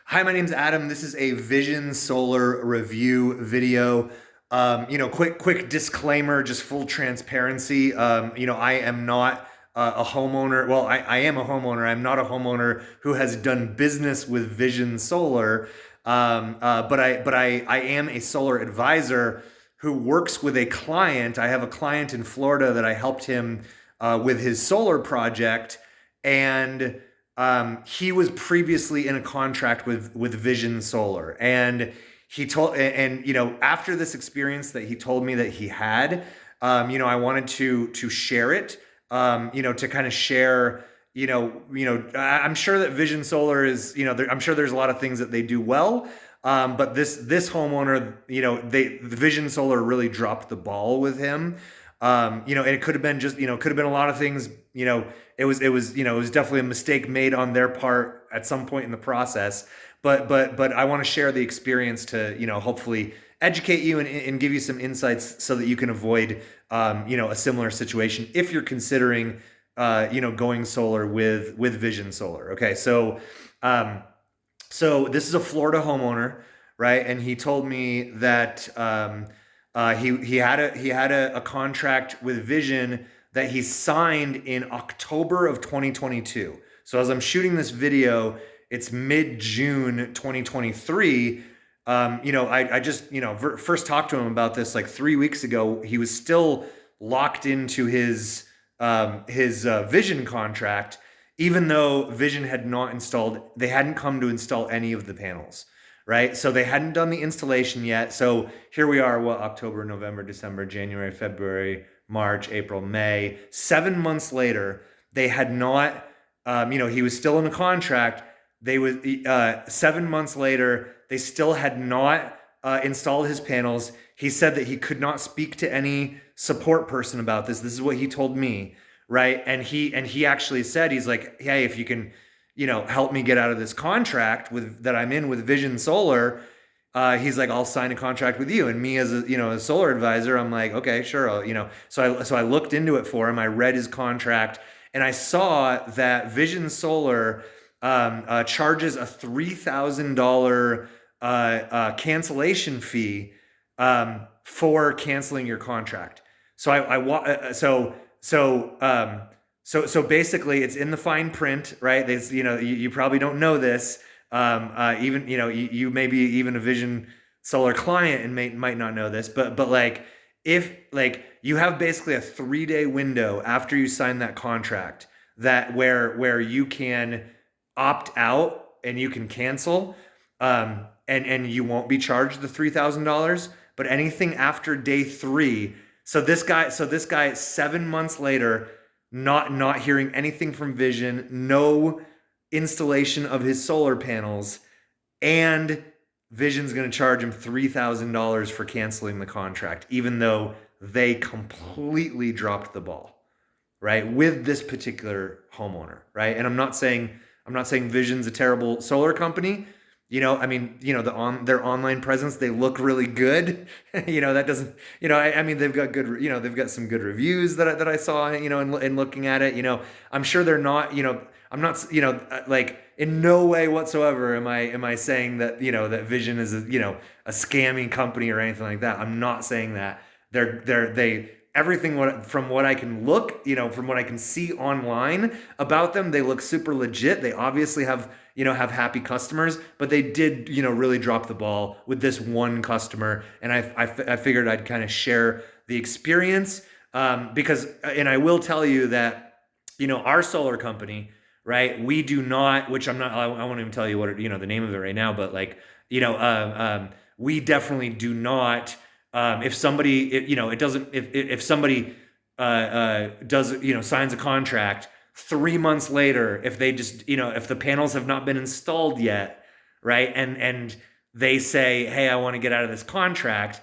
Hi, my name's Adam. This is a Vision Solar review video. Quick disclaimer, just full transparency. I am not a homeowner. Well, I am a homeowner. I'm not a homeowner who has done business with Vision Solar. But I am a solar advisor who works with a client. I have a client in Florida that I helped him with his solar project, and he was previously in a contract with Vision Solar, and he told and after this experience that he told me that he had, I wanted to share it, to kind of share. I'm sure that Vision Solar is, I'm sure there's a lot of things that they do well, but this homeowner, the Vision Solar really dropped the ball with him. And it could have been just, could have been a lot of things. It was definitely a mistake made on their part at some point in the process. But I want to share the experience to, hopefully educate you and give you some insights so that you can avoid, a similar situation if you're considering, going solar with Vision Solar. Okay, so this is a Florida homeowner, right? And he told me that he had a contract with Vision that he signed in October of 2022. So as I'm shooting this video, it's mid June 2023. I just first talked to him about this like 3 weeks ago. He was still locked into his Vision contract, even though Vision had not installed. They hadn't come to install any of the panels, right? So they hadn't done the installation yet. So here we are, October, November, December, January, February, March, April, May. 7 months later, they had not, he was still in a contract. 7 months later, they still had not installed his panels. He said that he could not speak to any support person about this. This is what he told me, right? And he actually said, he's like, hey, if you can, help me get out of this contract that I'm in with Vision Solar. He's like, I'll sign a contract with you. And me as a solar advisor, I'm like, okay, sure. So I looked into it for him. I read his contract, and I saw that Vision Solar charges a $3,000 cancellation fee for canceling your contract. So basically, it's in the fine print, right? You probably don't know this. Even you may be even a Vision Solar client and might not know this, but like, if like you have basically a 3-day window after you sign that contract, that where you can opt out and you can cancel, and you won't be charged the $3,000. But anything after day 3, so this guy 7 months later, not hearing anything from Vision, no installation of his solar panels, and Vision's going to charge him $3,000 for canceling the contract, even though they completely dropped the ball, right? With this particular homeowner, right? And I'm not saying Vision's a terrible solar company. Their online presence, they look really good. That doesn't, they've got good, they've got some good reviews that I saw, in looking at it. I'm sure they're not, I'm not, like, in no way whatsoever am I saying that, that Vision is a scamming company or anything like that. I'm not saying that. They everything from what I can look, from what I can see online about them, they look super legit. They obviously have happy customers, but they did, really drop the ball with this one customer. And I figured I'd kind of share the experience, because, and I will tell you that, our solar company, right? We do not, which I won't even tell you what the name of it right now, but like, we definitely do not. If somebody, it doesn't, if somebody does, signs a contract 3 months later, if they just, if the panels have not been installed yet, right, and they say, hey, I want to get out of this contract,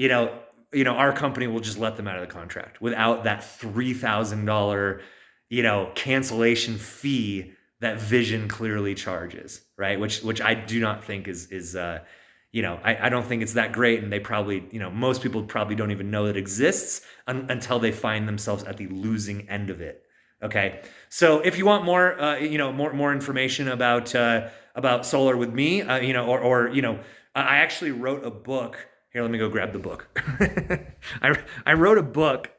our company will just let them out of the contract without that $3,000, cancellation fee that Vision clearly charges, right? Which I do not think is I don't think it's that great. And they probably, most people probably don't even know it exists until they find themselves at the losing end of it, Okay. So if you want more, more information about solar with me, I actually wrote a book. Here, let me go grab the book. I wrote a book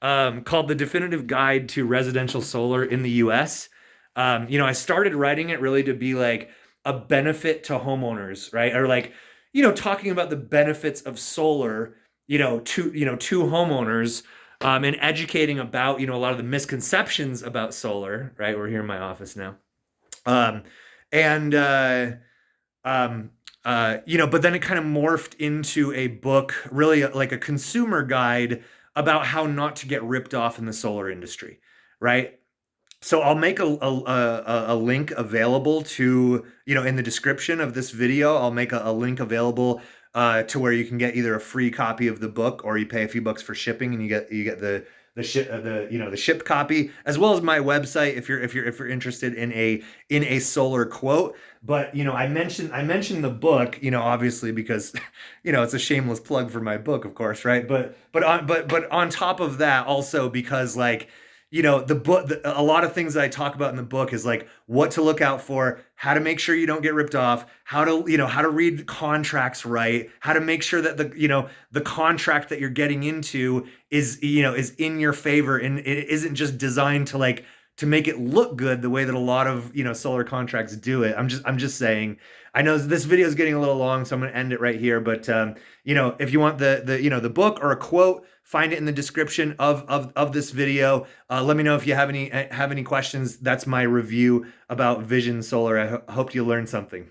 called The Definitive Guide to Residential Solar in the U.S. I started writing it really to be like a benefit to homeowners, right? Or like, talking about the benefits of solar, to homeowners, and educating about, a lot of the misconceptions about solar, right? We're here in my office now. Um, and um, but then it kind of morphed into a book, really like a consumer guide about how not to get ripped off in the solar industry, right? So I'll make a link available to, in the description of this video. I'll make a link available to where you can get either a free copy of the book, or you pay a few bucks for shipping and you get the shipped copy, as well as my website if you're interested in a solar quote. But I mentioned the book, obviously because it's a shameless plug for my book, of course, right? But on top of that, also because, like, the book, a lot of things that I talk about in the book is like what to look out for, how to make sure you don't get ripped off, how to read contracts right, how to make sure that the contract that you're getting into is in your favor, and it isn't just designed to make it look good the way that a lot of solar contracts do it. I'm just saying. I know this video is getting a little long, so I'm going to end it right here. But if you want the book or a quote, find it in the description of this video. Let me know if you have any questions. That's my review about Vision Solar. I hope you learned something.